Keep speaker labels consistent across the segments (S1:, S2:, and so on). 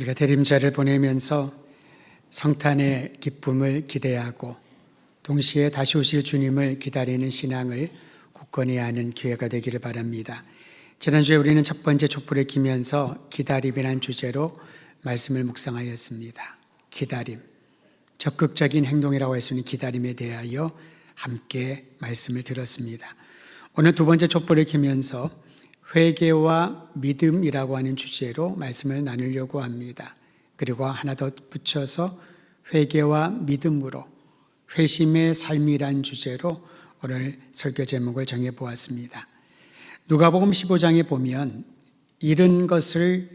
S1: 우리가 대림절을 보내면서 성탄의 기쁨을 기대하고 동시에 다시 오실 주님을 기다리는 신앙을 굳건히 하는 기회가 되기를 바랍니다. 지난주에 우리는 첫 번째 촛불을 켜면서 기다림이라는 주제로 말씀을 묵상하였습니다. 기다림, 적극적인 행동이라고 할 수 있는 기다림에 대하여 함께 말씀을 들었습니다. 오늘 두 번째 촛불을 켜면서 회개와 믿음이라고 하는 주제로 말씀을 나누려고 합니다. 그리고 하나 더 붙여서 회개와 믿음으로 회심의 삶이란 주제로 오늘 설교 제목을 정해보았습니다. 누가복음 15장에 보면 잃은 것을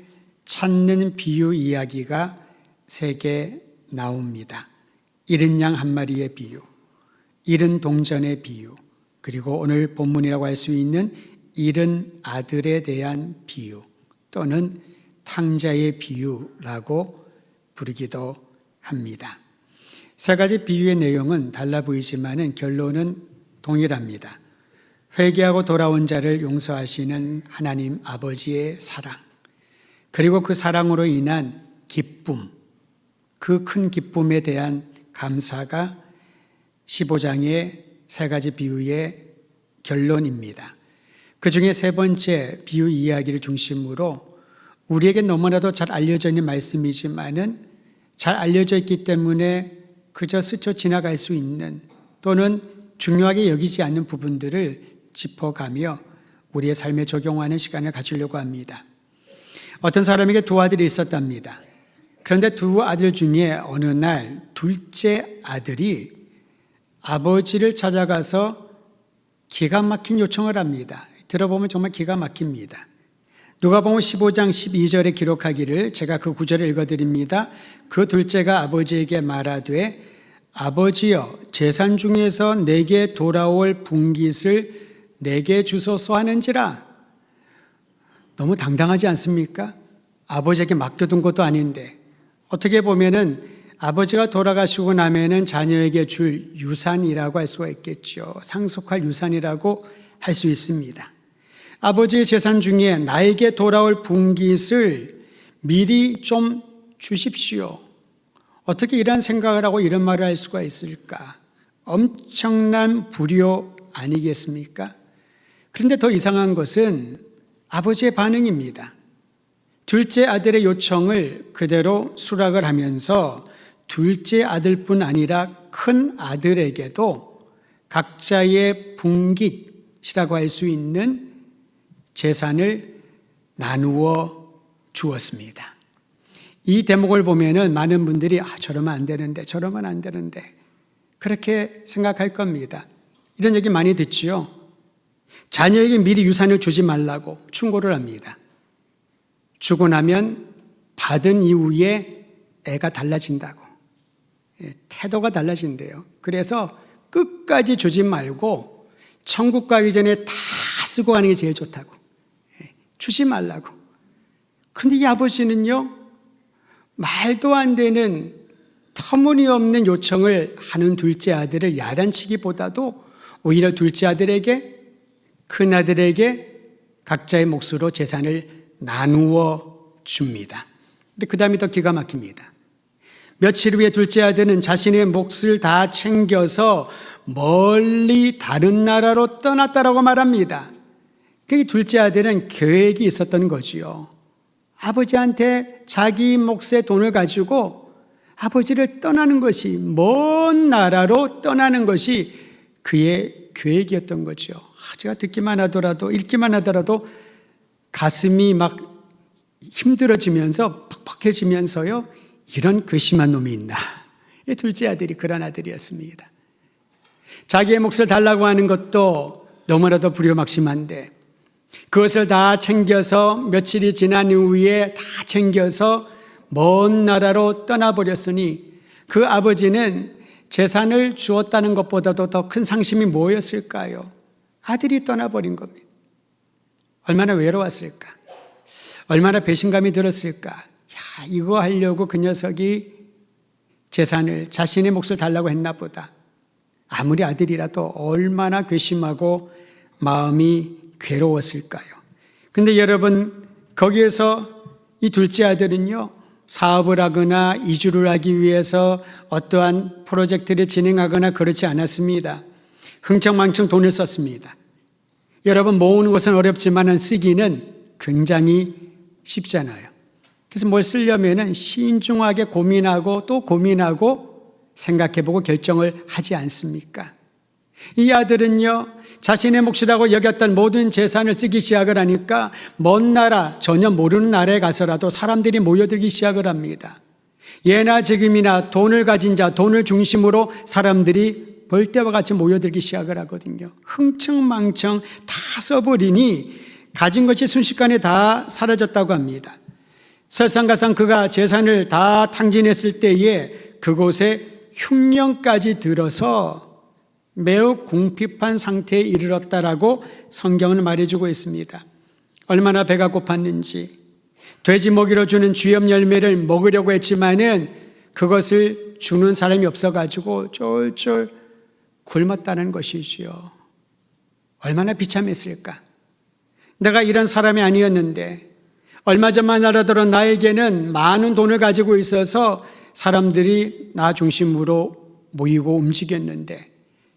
S1: 찾는 비유 이야기가 3개 나옵니다. 잃은 양 한 마리의 비유, 잃은 동전의 비유, 그리고 오늘 본문이라고 할 수 있는 잃은 아들에 대한 비유 또는 탕자의 비유라고 부르기도 합니다. 3가지 비유의 내용은 달라 보이지만 결론은 동일합니다. 회개하고 돌아온 자를 용서하시는 하나님 아버지의 사랑, 그리고 그 사랑으로 인한 기쁨, 그 큰 기쁨에 대한 감사가 15장의 3가지 비유의 결론입니다. 그 중에 3번째 비유 이야기를 중심으로 우리에게 너무나도 잘 알려져 있는 말씀이지만은 잘 알려져 있기 때문에 그저 스쳐 지나갈 수 있는 또는 중요하게 여기지 않는 부분들을 짚어가며 우리의 삶에 적용하는 시간을 가지려고 합니다. 어떤 사람에게 2 아들이 있었답니다. 그런데 2 아들 중에 어느 날 둘째 아들이 아버지를 찾아가서 기가 막힌 요청을 합니다. 들어보면 정말 기가 막힙니다. 누가복음 15장 12절에 기록하기를 제가 그 구절을 읽어드립니다. 그 둘째가 아버지에게 말하되 아버지여 재산 중에서 내게 돌아올 분깃을 내게 주소서 하는지라. 너무 당당하지 않습니까? 아버지에게 맡겨둔 것도 아닌데 어떻게 보면은 아버지가 돌아가시고 나면은 자녀에게 줄 유산이라고 할 수가 있겠죠. 상속할 유산이라고 할 수 있습니다. 아버지의 재산 중에 나에게 돌아올 분깃을 미리 좀 주십시오. 어떻게 이런 생각을 하고 이런 말을 할 수가 있을까? 엄청난 불효 아니겠습니까? 그런데 더 이상한 것은 아버지의 반응입니다. 둘째 아들의 요청을 그대로 수락을 하면서 둘째 아들뿐 아니라 큰 아들에게도 각자의 분깃이라고 할 수 있는 재산을 나누어 주었습니다. 이 대목을 보면은 많은 분들이 저러면 안 되는데 저러면 안 되는데 그렇게 생각할 겁니다. 이런 얘기 많이 듣지요. 자녀에게 미리 유산을 주지 말라고 충고를 합니다. 주고 나면 받은 이후에 애가 달라진다고. 태도가 달라진대요. 그래서 끝까지 주지 말고 천국 가기 전에 다 쓰고 가는 게 제일 좋다고. 주지 말라고. 그런데 이 아버지는요, 말도 안 되는 터무니없는 요청을 하는 둘째 아들을 야단치기보다도 오히려 둘째 아들에게, 큰 아들에게 각자의 몫으로 재산을 나누어 줍니다. 근데 그 다음이 더 기가 막힙니다. 며칠 후에 둘째 아들은 자신의 몫을 다 챙겨서 멀리 다른 나라로 떠났다라고 말합니다. 그 둘째 아들은 계획이 있었던 거지요. 아버지한테 자기 몫의 돈을 가지고 아버지를 떠나는 것이, 먼 나라로 떠나는 것이 그의 계획이었던 거죠. 제가 듣기만 하더라도, 읽기만 하더라도 가슴이 막 힘들어지면서 퍽퍽해지면서요, 이런 괘씸한 놈이 있나. 이 둘째 아들이 그런 아들이었습니다. 자기의 몫을 달라고 하는 것도 너무나도 불효막심한데 그것을 다 챙겨서 며칠이 지난 이후에 다 챙겨서 먼 나라로 떠나버렸으니 그 아버지는 재산을 주었다는 것보다도 더 큰 상심이 뭐였을까요? 아들이 떠나버린 겁니다. 얼마나 외로웠을까? 얼마나 배신감이 들었을까? 이거 하려고 그 녀석이 재산을, 자신의 몫을 달라고 했나 보다. 아무리 아들이라도 얼마나 괘씸하고 마음이 괴로웠을까요? 그런데 여러분, 거기에서 이 둘째 아들은요, 사업을 하거나 이주를 하기 위해서 어떠한 프로젝트를 진행하거나 그렇지 않았습니다. 흥청망청 돈을 썼습니다. 여러분, 모으는 것은 어렵지만 쓰기는 굉장히 쉽잖아요. 그래서 뭘 쓰려면 신중하게 고민하고 또 고민하고 생각해보고 결정을 하지 않습니까? 이 아들은요, 자신의 몫이라고 여겼던 모든 재산을 쓰기 시작을 하니까 먼 나라, 전혀 모르는 나라에 가서라도 사람들이 모여들기 시작을 합니다. 예나 지금이나 돈을 가진 자, 돈을 중심으로 사람들이 벌떼와 같이 모여들기 시작을 하거든요. 흥청망청 다 써버리니 가진 것이 순식간에 다 사라졌다고 합니다. 설상가상 그가 재산을 다 탕진했을 때에 그곳에 흉년까지 들어서 매우 궁핍한 상태에 이르렀다라고 성경은 말해주고 있습니다. 얼마나 배가 고팠는지 돼지 먹이로 주는 쥐염 열매를 먹으려고 했지만은 그것을 주는 사람이 없어가지고 쫄쫄 굶었다는 것이지요. 얼마나 비참했을까. 내가 이런 사람이 아니었는데 얼마 전만 알아들어 나에게는 많은 돈을 가지고 있어서 사람들이 나 중심으로 모이고 움직였는데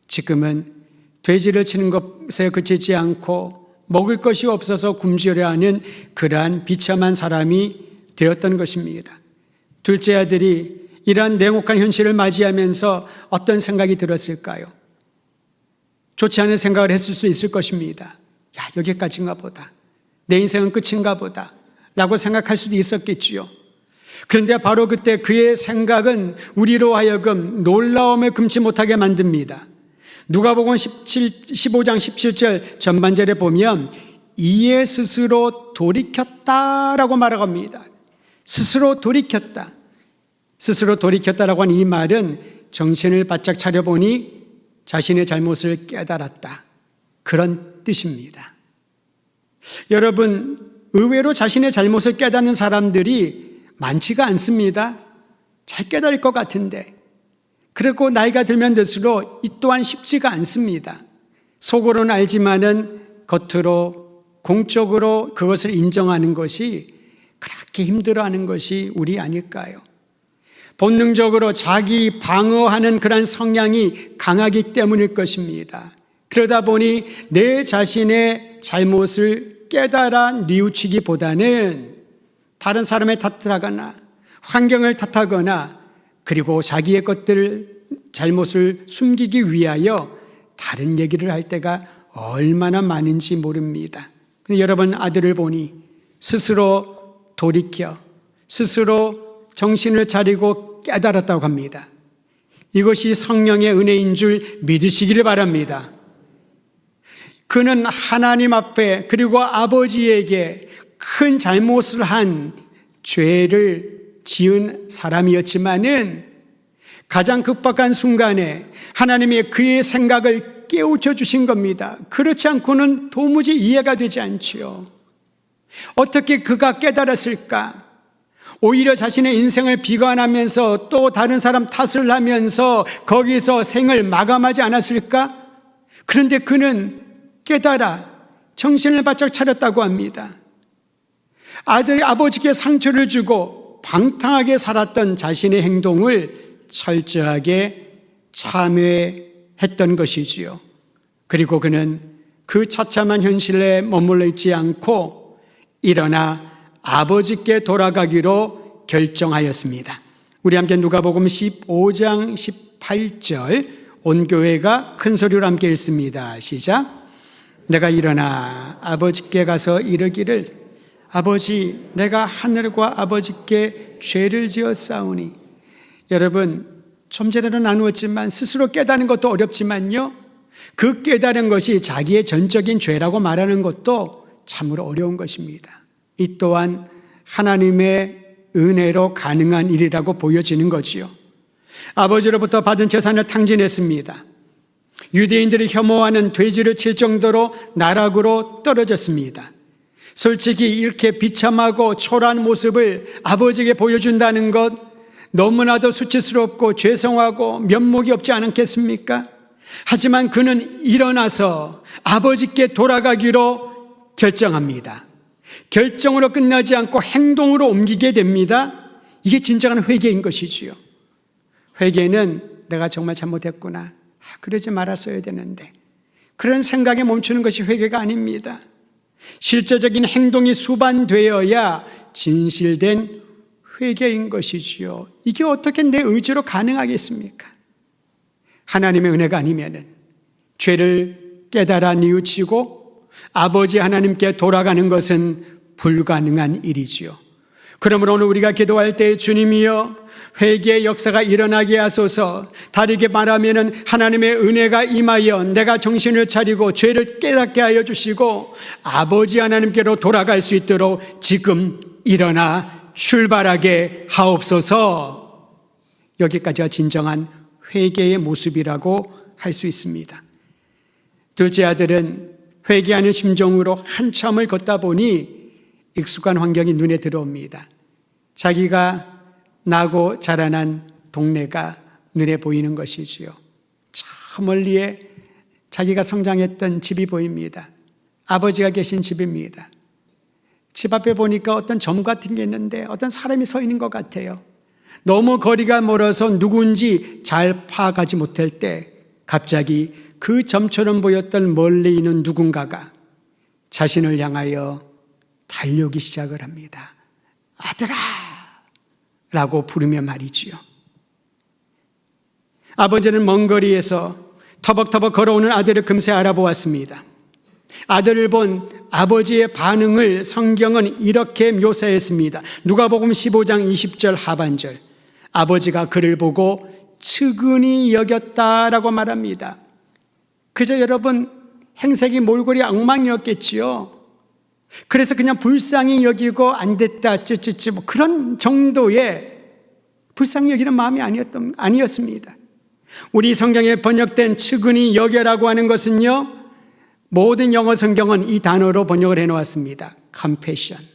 S1: 지금은 돼지를 치는 것에 그치지 않고 먹을 것이 없어서 굶주려 하는 그러한 비참한 사람이 되었던 것입니다. 둘째 아들이 이러한 냉혹한 현실을 맞이하면서 어떤 생각이 들었을까요? 좋지 않은 생각을 했을 수 있을 것입니다. 야, 여기까지인가 보다. 내 인생은 끝인가 보다 라고 생각할 수도 있었겠지요. 그런데 바로 그때 그의 생각은 우리로 하여금 놀라움을 금치 못하게 만듭니다. 누가복음 15장 17절 전반절에 보면 이에 스스로 돌이켰다라고 말합니다. 스스로 돌이켰다. 스스로 돌이켰다라고 하는 이 말은 정신을 바짝 차려보니 자신의 잘못을 깨달았다. 그런 뜻입니다. 여러분, 의외로 자신의 잘못을 깨닫는 사람들이 많지가 않습니다. 잘 깨달을 것 같은데. 그리고 나이가 들면 들수록 이 또한 쉽지가 않습니다. 속으로는 알지만은 겉으로 공적으로 그것을 인정하는 것이 그렇게 힘들어하는 것이 우리 아닐까요? 본능적으로 자기 방어하는 그런 성향이 강하기 때문일 것입니다. 그러다 보니 내 자신의 잘못을 깨달아 뉘우치기보다는 다른 사람의 탓을 하거나 환경을 탓하거나 그리고 자기의 것들을 잘못을 숨기기 위하여 다른 얘기를 할 때가 얼마나 많은지 모릅니다. 근데 여러분, 아들을 보니 스스로 돌이켜 스스로 정신을 차리고 깨달았다고 합니다. 이것이 성령의 은혜인 줄 믿으시기를 바랍니다. 그는 하나님 앞에 그리고 아버지에게 큰 잘못을 한 죄를 지은 사람이었지만은 가장 급박한 순간에 하나님이 그의 생각을 깨우쳐 주신 겁니다. 그렇지 않고는 도무지 이해가 되지 않지요. 어떻게 그가 깨달았을까? 오히려 자신의 인생을 비관하면서 또 다른 사람 탓을 하면서 거기서 생을 마감하지 않았을까? 그런데 그는 깨달아 정신을 바짝 차렸다고 합니다. 아들이 아버지께 상처를 주고 방탕하게 살았던 자신의 행동을 철저하게 참회했던 것이지요. 그리고 그는 그 처참한 현실에 머물러 있지 않고 일어나 아버지께 돌아가기로 결정하였습니다. 우리 함께 누가복음 15장 18절 온 교회가 큰 소리로 함께 읽습니다. 시작. 내가 일어나 아버지께 가서 이르기를 아버지, 내가 하늘과 아버지께 죄를 지었사오니. 여러분, 좀 전에도 나누었지만 스스로 깨닫는 것도 어렵지만요, 그 깨달은 것이 자기의 전적인 죄라고 말하는 것도 참으로 어려운 것입니다. 이 또한 하나님의 은혜로 가능한 일이라고 보여지는 거지요. 아버지로부터 받은 재산을 탕진했습니다. 유대인들이 혐오하는 돼지를 칠 정도로 나락으로 떨어졌습니다. 솔직히 이렇게 비참하고 초라한 모습을 아버지에게 보여준다는 것 너무나도 수치스럽고 죄송하고 면목이 없지 않겠습니까? 하지만 그는 일어나서 아버지께 돌아가기로 결정합니다. 결정으로 끝나지 않고 행동으로 옮기게 됩니다. 이게 진정한 회개인 것이지요. 회개는 내가 정말 잘못했구나, 그러지 말았어야 되는데, 그런 생각에 멈추는 것이 회개가 아닙니다. 실제적인 행동이 수반되어야 진실된 회개인 것이지요. 이게 어떻게 내 의지로 가능하겠습니까? 하나님의 은혜가 아니면은 죄를 깨달아 뉘우치고 아버지 하나님께 돌아가는 것은 불가능한 일이지요. 그러므로 오늘 우리가 기도할 때 주님이여 회개의 역사가 일어나게 하소서. 다르게 말하면 하나님의 은혜가 임하여 내가 정신을 차리고 죄를 깨닫게 하여 주시고 아버지 하나님께로 돌아갈 수 있도록 지금 일어나 출발하게 하옵소서. 여기까지가 진정한 회개의 모습이라고 할 수 있습니다. 둘째 아들은 회개하는 심정으로 한참을 걷다 보니 익숙한 환경이 눈에 들어옵니다. 자기가 나고 자라난 동네가 눈에 보이는 것이지요. 저 멀리에 자기가 성장했던 집이 보입니다. 아버지가 계신 집입니다. 집 앞에 보니까 어떤 점 같은 게 있는데 어떤 사람이 서 있는 것 같아요. 너무 거리가 멀어서 누군지 잘 파악하지 못할 때 갑자기 그 점처럼 보였던 멀리 있는 누군가가 자신을 향하여 달려오기 시작을 합니다. 아들아! 라고 부르며 말이지요. 아버지는 먼 거리에서 터벅터벅 걸어오는 아들을 금세 알아보았습니다. 아들을 본 아버지의 반응을 성경은 이렇게 묘사했습니다. 누가복음 15장 20절 하반절. 아버지가 그를 보고 측은히 여겼다라고 말합니다. 그저 여러분 행색이 몰골이 엉망이었겠지요. 그래서 그냥 불쌍히 여기고 안 됐다 찌찌찌 뭐 그런 정도의 불쌍히 여기는 마음이 아니었습니다. 우리 성경에 번역된 측은히 여겨라고 하는 것은요, 모든 영어 성경은 이 단어로 번역을 해놓았습니다. compassion.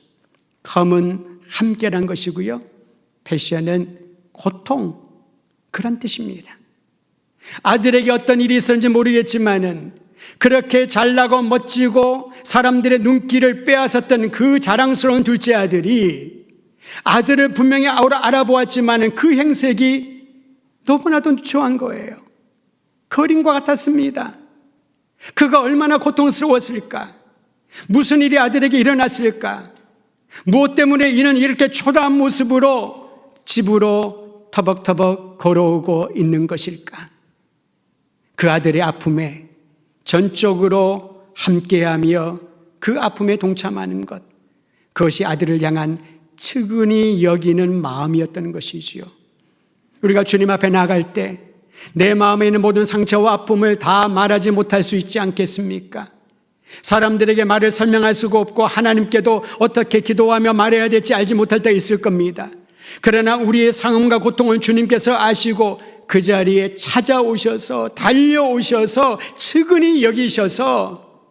S1: come은 함께란 것이고요, passion은 고통, 그런 뜻입니다. 아들에게 어떤 일이 있었는지 모르겠지만은 그렇게 잘나고 멋지고 사람들의 눈길을 빼앗았던 그 자랑스러운 둘째 아들이 아들을 분명히 알아보았지만 그 행색이 너무나도 누추한 거예요. 거린과 같았습니다. 그가 얼마나 고통스러웠을까? 무슨 일이 아들에게 일어났을까? 무엇 때문에 이는 이렇게 초라한 모습으로 집으로 터벅터벅 걸어오고 있는 것일까? 그 아들의 아픔에 전적으로 함께하며 그 아픔에 동참하는 것, 그것이 아들을 향한 측은히 여기는 마음이었던 것이지요. 우리가 주님 앞에 나갈 때 내 마음에 있는 모든 상처와 아픔을 다 말하지 못할 수 있지 않겠습니까? 사람들에게 말을 설명할 수가 없고 하나님께도 어떻게 기도하며 말해야 될지 알지 못할 때가 있을 겁니다. 그러나 우리의 상함과 고통을 주님께서 아시고 그 자리에 찾아오셔서 달려오셔서 측은히 여기셔서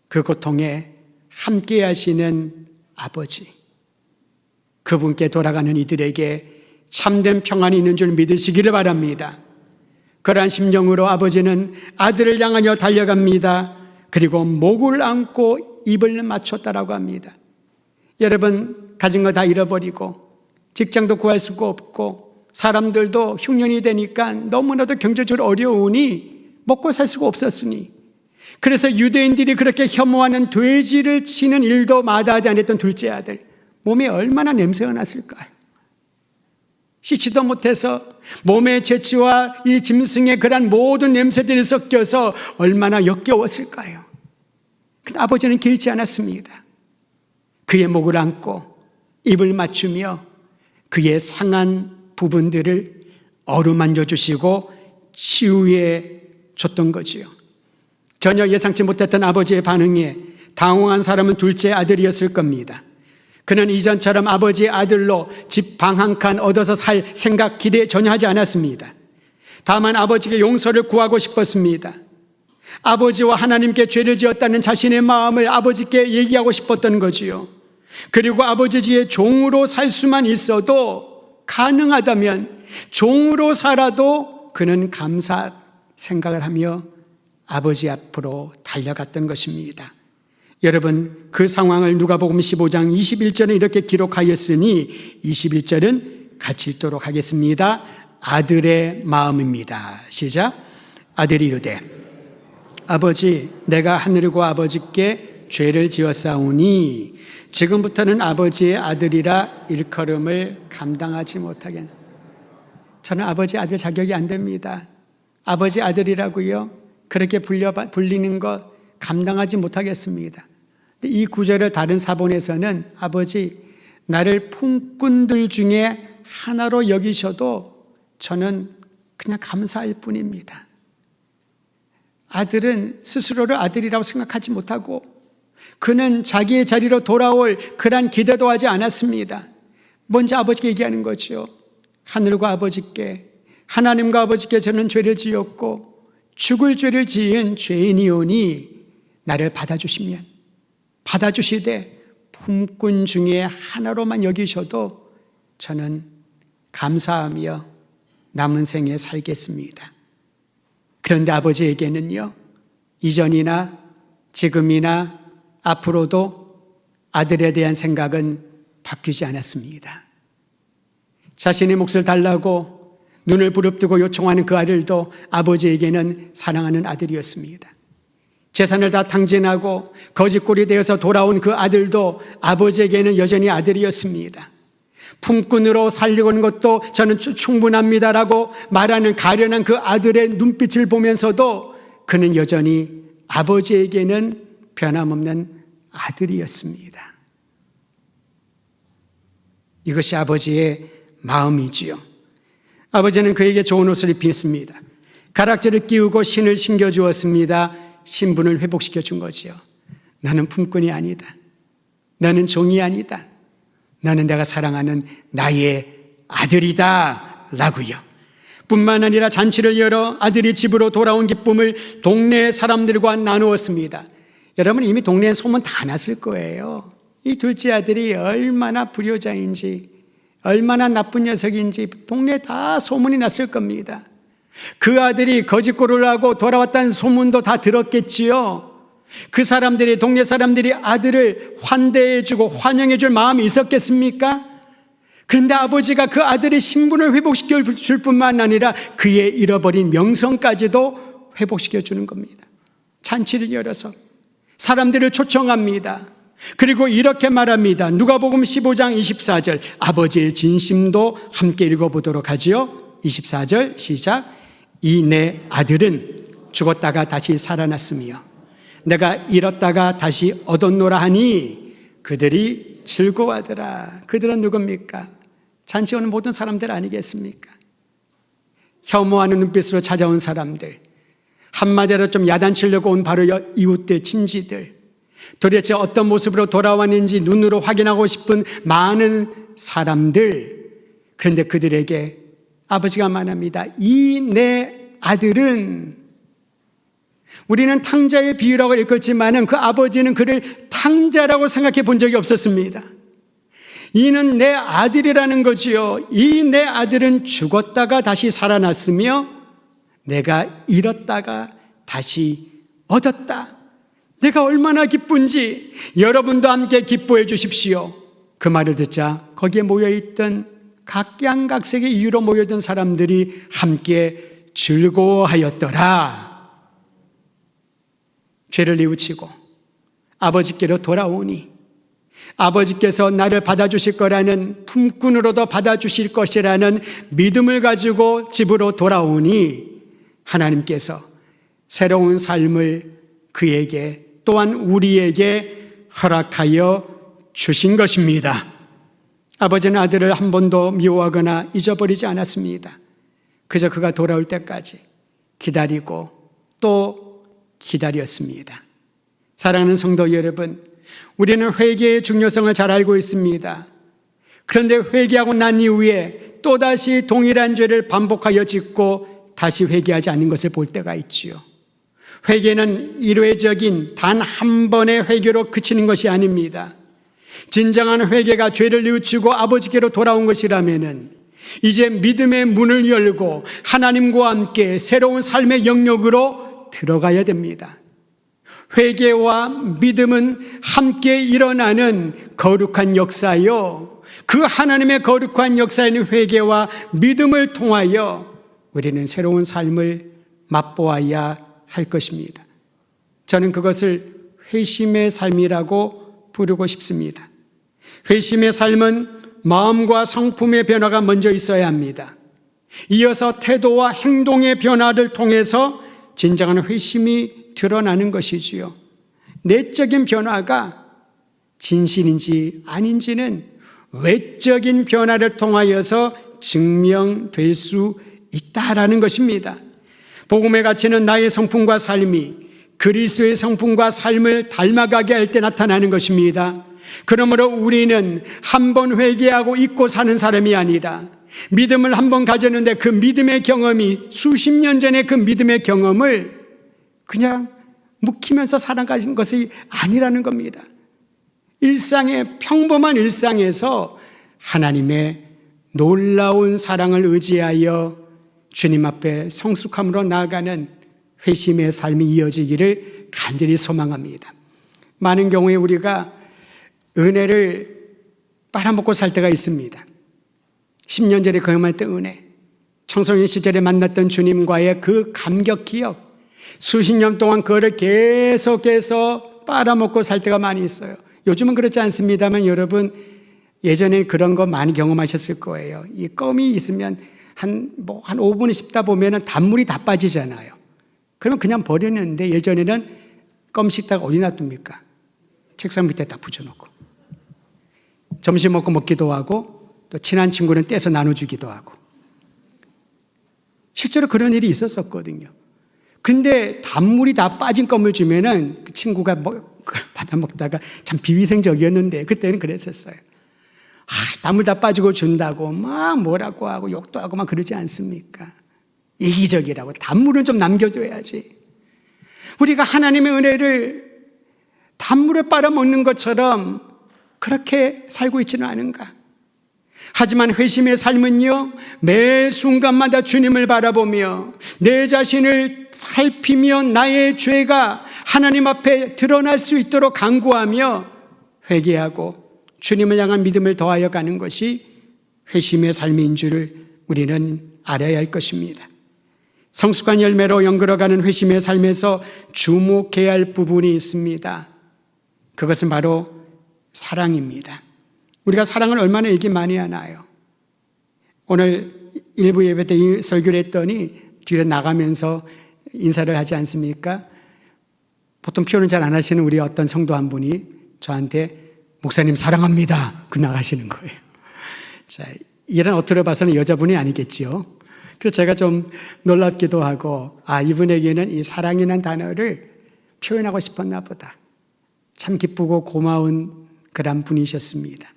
S1: 그 고통에 함께 하시는 아버지, 그분께 돌아가는 이들에게 참된 평안이 있는 줄 믿으시기를 바랍니다. 그러한 심정으로 아버지는 아들을 향하여 달려갑니다. 그리고 목을 안고 입을 맞췄다라고 합니다. 여러분, 가진 거 다 잃어버리고 직장도 구할 수가 없고 사람들도 흉년이 되니까 너무나도 경제적으로 어려우니 먹고 살 수가 없었으니, 그래서 유대인들이 그렇게 혐오하는 돼지를 치는 일도 마다하지 않았던 둘째 아들, 몸에 얼마나 냄새가 났을까요? 씻지도 못해서 몸의 재치와 이 짐승의 그런 모든 냄새들이 섞여서 얼마나 역겨웠을까요? 근데 아버지는 길지 않았습니다. 그의 목을 안고 입을 맞추며 그의 상한 부분들을 어루만져 주시고 치유해 줬던 거지요. 전혀 예상치 못했던 아버지의 반응에 당황한 사람은 둘째 아들이었을 겁니다. 그는 이전처럼 아버지의 아들로 집 방 한 칸 얻어서 살 생각, 기대 전혀 하지 않았습니다. 다만 아버지께 용서를 구하고 싶었습니다. 아버지와 하나님께 죄를 지었다는 자신의 마음을 아버지께 얘기하고 싶었던 거지요. 그리고 아버지의 종으로 살 수만 있어도, 가능하다면 종으로 살아도 그는 감사 생각을 하며 아버지 앞으로 달려갔던 것입니다. 여러분, 그 상황을 누가복음 15장 21절에 이렇게 기록하였으니 21절은 같이 읽도록 하겠습니다. 아들의 마음입니다. 시작. 아들이 이르되 아버지, 내가 하늘과 아버지께 죄를 지었사오니 지금부터는 아버지의 아들이라 일컬음을 감당하지 못하겠네. 저는 아버지 아들 자격이 안 됩니다. 아버지 아들이라고요? 그렇게 불리는 것 감당하지 못하겠습니다. 이 구절을 다른 사본에서는 아버지, 나를 품꾼들 중에 하나로 여기셔도 저는 그냥 감사할 뿐입니다. 아들은 스스로를 아들이라고 생각하지 못하고 그는 자기의 자리로 돌아올 그런 기대도 하지 않았습니다. 먼저 아버지께 얘기하는 거죠. 하늘과 아버지께, 하나님과 아버지께 저는 죄를 지었고 죽을 죄를 지은 죄인이오니 나를 받아주시되 품꾼 중에 하나로만 여기셔도 저는 감사하며 남은 생에 살겠습니다. 그런데 아버지에게는요, 이전이나 지금이나 앞으로도 아들에 대한 생각은 바뀌지 않았습니다. 자신의 몫을 달라고 눈을 부릅뜨고 요청하는 그 아들도 아버지에게는 사랑하는 아들이었습니다. 재산을 다 탕진하고 거짓골이 되어서 돌아온 그 아들도 아버지에게는 여전히 아들이었습니다. 품꾼으로 살려고 하는 것도 저는 충분합니다라고 말하는 가련한 그 아들의 눈빛을 보면서도 그는 여전히 아버지에게는 변함없는 아들이었습니다. 이것이 아버지의 마음이지요. 아버지는 그에게 좋은 옷을 입혔습니다. 가락지를 끼우고 신을 신겨주었습니다. 신분을 회복시켜 준 거지요. 나는 품꾼이 아니다. 나는 종이 아니다. 나는 내가 사랑하는 나의 아들이다 라고요. 뿐만 아니라 잔치를 열어 아들이 집으로 돌아온 기쁨을 동네 사람들과 나누었습니다. 여러분, 이미 동네에 소문 다 났을 거예요. 이 둘째 아들이 얼마나 불효자인지, 얼마나 나쁜 녀석인지 동네에 다 소문이 났을 겁니다. 그 아들이 거짓골을 하고 돌아왔다는 소문도 다 들었겠지요. 그 사람들이, 동네 사람들이 아들을 환대해주고 환영해줄 마음이 있었겠습니까? 그런데 아버지가 그 아들의 신분을 회복시켜 줄 뿐만 아니라 그의 잃어버린 명성까지도 회복시켜 주는 겁니다. 잔치를 열어서 사람들을 초청합니다. 그리고 이렇게 말합니다. 누가복음 15장 24절, 아버지의 진심도 함께 읽어보도록 하지요. 24절 시작. 이 내 아들은 죽었다가 다시 살아났으며 내가 잃었다가 다시 얻었노라 하니 그들이 즐거워하더라. 그들은 누굽니까? 잔치 오는 모든 사람들 아니겠습니까? 혐오하는 눈빛으로 찾아온 사람들, 한마디로 좀 야단치려고 온 바로 이웃들, 친지들, 도대체 어떤 모습으로 돌아왔는지 눈으로 확인하고 싶은 많은 사람들. 그런데 그들에게 아버지가 말합니다. 이 내 아들은, 우리는 탕자의 비유라고 읽었지만 그 아버지는 그를 탕자라고 생각해 본 적이 없었습니다. 이는 내 아들이라는 거지요. 이 내 아들은 죽었다가 다시 살아났으며 내가 잃었다가 다시 얻었다. 내가 얼마나 기쁜지 여러분도 함께 기뻐해 주십시오. 그 말을 듣자 거기에 모여있던 각양각색의 이유로 모여든 사람들이 함께 즐거워하였더라. 죄를 뉘우치고 아버지께로 돌아오니 아버지께서 나를 받아주실 거라는, 품꾼으로도 받아주실 것이라는 믿음을 가지고 집으로 돌아오니 하나님께서 새로운 삶을 그에게 또한 우리에게 허락하여 주신 것입니다. 아버지는 아들을 한 번도 미워하거나 잊어버리지 않았습니다. 그저 그가 돌아올 때까지 기다리고 또 기다렸습니다. 사랑하는 성도 여러분, 우리는 회개의 중요성을 잘 알고 있습니다. 그런데 회개하고 난 이후에 또다시 동일한 죄를 반복하여 짓고 다시 회개하지 않는 것을 볼 때가 있지요. 회개는 일회적인 단 한 번의 회개로 그치는 것이 아닙니다. 진정한 회개가 죄를 뉘우치고 아버지께로 돌아온 것이라면은 이제 믿음의 문을 열고 하나님과 함께 새로운 삶의 영역으로 들어가야 됩니다. 회개와 믿음은 함께 일어나는 거룩한 역사요. 그 하나님의 거룩한 역사인 회개와 믿음을 통하여 우리는 새로운 삶을 맛보아야 할 것입니다. 저는 그것을 회심의 삶이라고 부르고 싶습니다. 회심의 삶은 마음과 성품의 변화가 먼저 있어야 합니다. 이어서 태도와 행동의 변화를 통해서 진정한 회심이 드러나는 것이지요. 내적인 변화가 진실인지 아닌지는 외적인 변화를 통하여서 증명될 수 있다라는 것입니다. 복음의 가치는 나의 성품과 삶이 그리스도의 성품과 삶을 닮아가게 할 때 나타나는 것입니다. 그러므로 우리는 한 번 회개하고 잊고 사는 사람이 아니라 믿음을 한 번 가졌는데 그 믿음의 경험이 수십 년 전의 그 믿음의 경험을 그냥 묵히면서 살아가는 것이 아니라는 겁니다. 일상의 평범한 일상에서 하나님의 놀라운 사랑을 의지하여 주님 앞에 성숙함으로 나아가는 회심의 삶이 이어지기를 간절히 소망합니다. 많은 경우에 우리가 은혜를 빨아먹고 살 때가 있습니다. 10년 전에 경험했던 은혜, 청소년 시절에 만났던 주님과의 그 감격 기억, 수십 년 동안 그거를 계속해서 빨아먹고 살 때가 많이 있어요. 요즘은 그렇지 않습니다만 여러분 예전에 그런 거 많이 경험하셨을 거예요. 이 껌이 있으면 한 5분을 씹다 보면 단물이 다 빠지잖아요. 그러면 그냥 버리는데 예전에는 껌 씹다가 어디 놔둡니까? 책상 밑에 다 붙여놓고 점심 먹고 먹기도 하고 또 친한 친구는 떼서 나눠주기도 하고 실제로 그런 일이 있었거든요. 근데 단물이 다 빠진 껌을 주면은 그 친구가 받아 먹다가 참 비위생적이었는데 그때는 그랬었어요. 단물 다 빠지고 준다고 막 뭐라고 하고 욕도 하고 막 그러지 않습니까? 이기적이라고 단물은 좀 남겨줘야지. 우리가 하나님의 은혜를 단물에 빨아먹는 것처럼 그렇게 살고 있지는 않은가? 하지만 회심의 삶은요, 매 순간마다 주님을 바라보며 내 자신을 살피며 나의 죄가 하나님 앞에 드러날 수 있도록 간구하며 회개하고 주님을 향한 믿음을 더하여 가는 것이 회심의 삶인 줄을 우리는 알아야 할 것입니다. 성숙한 열매로 연결어가는 회심의 삶에서 주목해야 할 부분이 있습니다. 그것은 바로 사랑입니다. 우리가 사랑을 얼마나 얘기 많이 하나요? 오늘 일부 예배 때 이 설교를 했더니 뒤로 나가면서 인사를 하지 않습니까? 보통 표현을 잘 안 하시는 우리 어떤 성도 한 분이 저한테 목사님 사랑합니다. 그 나가시는 거예요. 자, 이런 어투를 봐서는 여자분이 아니겠지요. 그래서 제가 좀 놀랍기도 하고 이분에게는 이 사랑이라는 단어를 표현하고 싶었나 보다. 참 기쁘고 고마운 그런 분이셨습니다.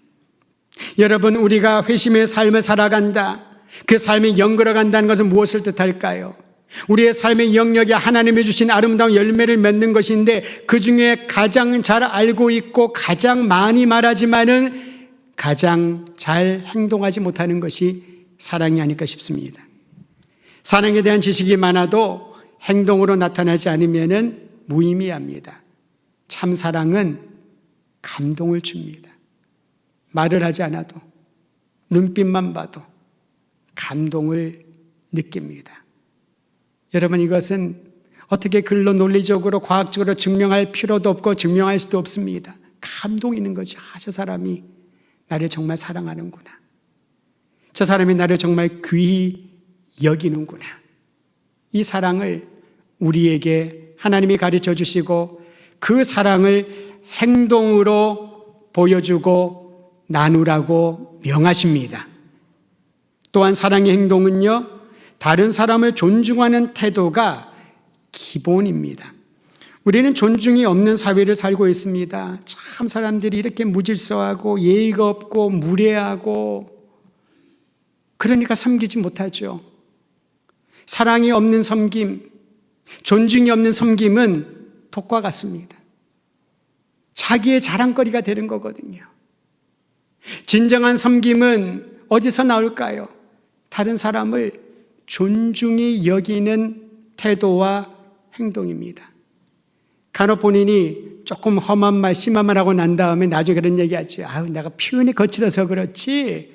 S1: 여러분, 우리가 회심의 삶을 살아간다, 그 삶이 연결어간다는 것은 무엇을 뜻할까요? 우리의 삶의 영역에 하나님이 주신 아름다운 열매를 맺는 것인데 그 중에 가장 잘 알고 있고 가장 많이 말하지만은 가장 잘 행동하지 못하는 것이 사랑이 아닐까 싶습니다. 사랑에 대한 지식이 많아도 행동으로 나타나지 않으면은 무의미합니다. 참 사랑은 감동을 줍니다. 말을 하지 않아도 눈빛만 봐도 감동을 느낍니다. 여러분, 이것은 어떻게 글로 논리적으로 과학적으로 증명할 필요도 없고 증명할 수도 없습니다. 감동이 있는 거죠. 저 사람이 나를 정말 사랑하는구나. 저 사람이 나를 정말 귀히 여기는구나. 이 사랑을 우리에게 하나님이 가르쳐 주시고 그 사랑을 행동으로 보여주고 나누라고 명하십니다. 또한 사랑의 행동은요, 다른 사람을 존중하는 태도가 기본입니다. 우리는 존중이 없는 사회를 살고 있습니다. 참 사람들이 이렇게 무질서하고 예의가 없고 무례하고 그러니까 섬기지 못하죠. 사랑이 없는 섬김, 존중이 없는 섬김은 독과 같습니다. 자기의 자랑거리가 되는 거거든요. 진정한 섬김은 어디서 나올까요? 다른 사람을 존중히 여기는 태도와 행동입니다. 간혹 본인이 조금 험한 말, 심한 말 하고 난 다음에 나중에 그런 얘기 하죠. 내가 표현이 거칠어서 그렇지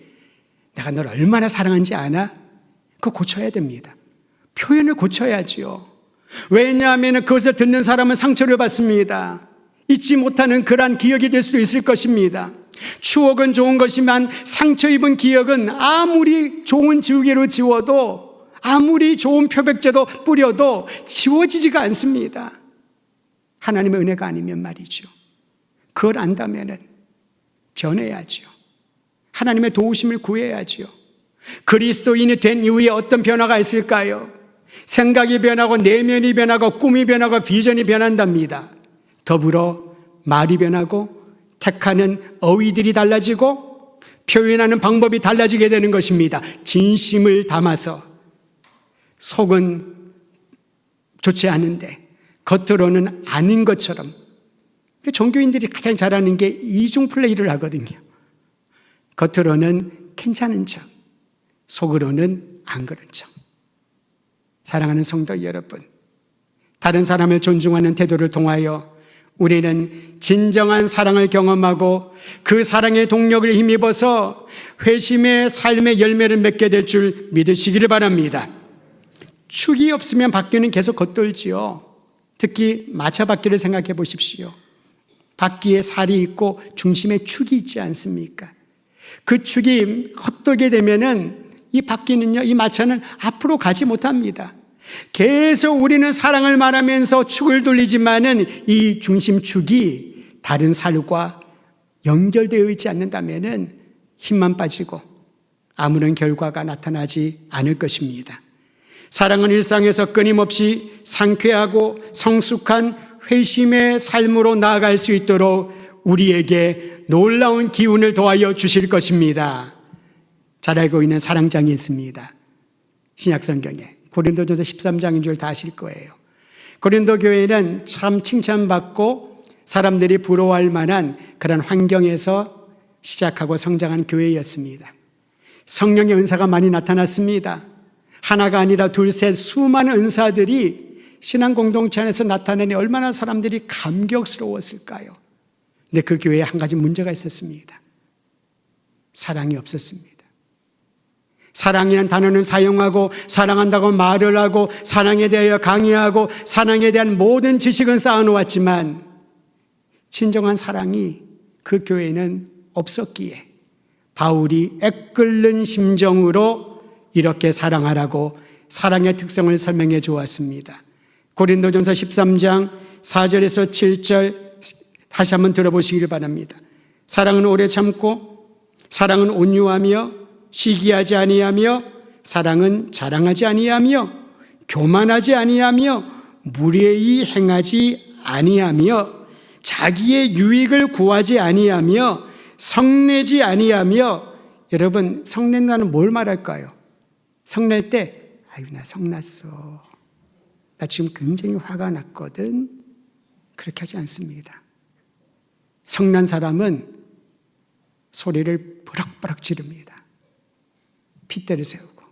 S1: 내가 널 얼마나 사랑하는지 아나? 그거 고쳐야 됩니다. 표현을 고쳐야지요. 왜냐하면 그것을 듣는 사람은 상처를 받습니다. 잊지 못하는 그러한 기억이 될 수도 있을 것입니다. 추억은 좋은 것이지만 상처 입은 기억은 아무리 좋은 지우개로 지워도, 아무리 좋은 표백제도 뿌려도 지워지지가 않습니다. 하나님의 은혜가 아니면 말이죠. 그걸 안다면은 변해야죠. 하나님의 도우심을 구해야죠. 그리스도인이 된 이후에 어떤 변화가 있을까요? 생각이 변하고 내면이 변하고 꿈이 변하고 비전이 변한답니다. 더불어 말이 변하고 택하는 어휘들이 달라지고 표현하는 방법이 달라지게 되는 것입니다. 진심을 담아서 속은 좋지 않은데 겉으로는 아닌 것처럼. 종교인들이 가장 잘하는 게 이중 플레이를 하거든요. 겉으로는 괜찮은 척, 속으로는 안 그런 척. 사랑하는 성도 여러분, 다른 사람을 존중하는 태도를 통하여 우리는 진정한 사랑을 경험하고 그 사랑의 동력을 힘입어서 회심의 삶의 열매를 맺게 될 줄 믿으시기를 바랍니다. 축이 없으면 바퀴는 계속 겉돌지요. 특히 마차 바퀴를 생각해 보십시오. 바퀴에 살이 있고 중심에 축이 있지 않습니까? 그 축이 헛돌게 되면은 이 바퀴는요, 이 마차는 앞으로 가지 못합니다. 계속 우리는 사랑을 말하면서 축을 돌리지만은 이 중심축이 다른 살과 연결되어 있지 않는다면은 힘만 빠지고 아무런 결과가 나타나지 않을 것입니다. 사랑은 일상에서 끊임없이 상쾌하고 성숙한 회심의 삶으로 나아갈 수 있도록 우리에게 놀라운 기운을 더하여 주실 것입니다. 잘 알고 있는 사랑장이 있습니다. 신약성경에 고린도전서 13장인 줄 다 아실 거예요. 고린도 교회는 참 칭찬받고 사람들이 부러워할 만한 그런 환경에서 시작하고 성장한 교회였습니다. 성령의 은사가 많이 나타났습니다. 하나가 아니라 둘, 셋, 수많은 은사들이 신앙 공동체 안에서 나타내니 얼마나 사람들이 감격스러웠을까요? 근데 그 교회에 한 가지 문제가 있었습니다. 사랑이 없었습니다. 사랑이라는 단어는 사용하고 사랑한다고 말을 하고 사랑에 대하여 강의하고 사랑에 대한 모든 지식은 쌓아놓았지만 진정한 사랑이 그 교회에는 없었기에 바울이 애끓는 심정으로 이렇게 사랑하라고 사랑의 특성을 설명해 주었습니다. 고린도전서 13장 4절에서 7절 다시 한번 들어보시기를 바랍니다. 사랑은 오래 참고 사랑은 온유하며 시기하지 아니하며 사랑은 자랑하지 아니하며 교만하지 아니하며 무례히 행하지 아니하며 자기의 유익을 구하지 아니하며 성내지 아니하며. 여러분, 성낸다는 뭘 말할까요? 성낼 때 나 성났어, 나 지금 굉장히 화가 났거든, 그렇게 하지 않습니다. 성난 사람은 소리를 버럭버럭 지릅니다. 핏대를 세우고.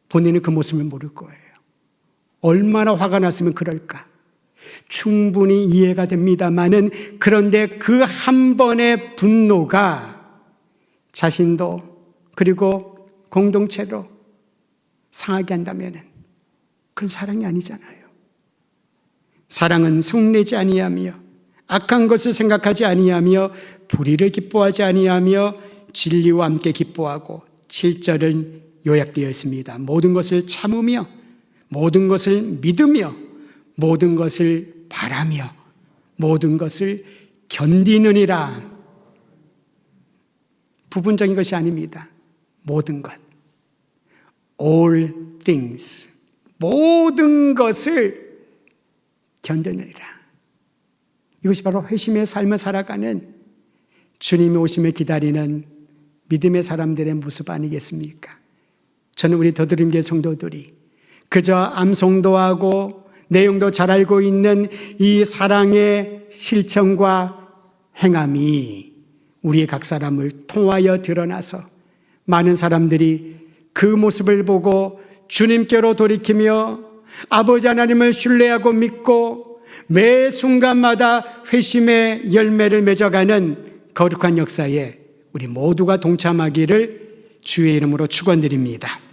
S1: 본인은 그 모습을 모를 거예요. 얼마나 화가 났으면 그럴까? 충분히 이해가 됩니다만은, 그런데 그 한 번의 분노가 자신도 그리고 공동체로 상하게 한다면은 그건 사랑이 아니잖아요. 사랑은 성내지 아니하며 악한 것을 생각하지 아니하며 불의를 기뻐하지 아니하며 진리와 함께 기뻐하고 7절은 요약되어 있습니다. 모든 것을 참으며 모든 것을 믿으며 모든 것을 바라며 모든 것을 견디느니라. 부분적인 것이 아닙니다. 모든 것. All things. 모든 것을 견디느니라. 이것이 바로 회심의 삶을 살아가는 주님의 오심을 기다리는 믿음의 사람들의 모습 아니겠습니까? 저는 우리 더드림교회 성도들이 그저 암송도 하고 내용도 잘 알고 있는 이 사랑의 실천과 행함이 우리의 각 사람을 통하여 드러나서 많은 사람들이 그 모습을 보고 주님께로 돌이키며 아버지 하나님을 신뢰하고 믿고 매 순간마다 회심의 열매를 맺어가는 거룩한 역사에 우리 모두가 동참하기를 주의 이름으로 축원드립니다.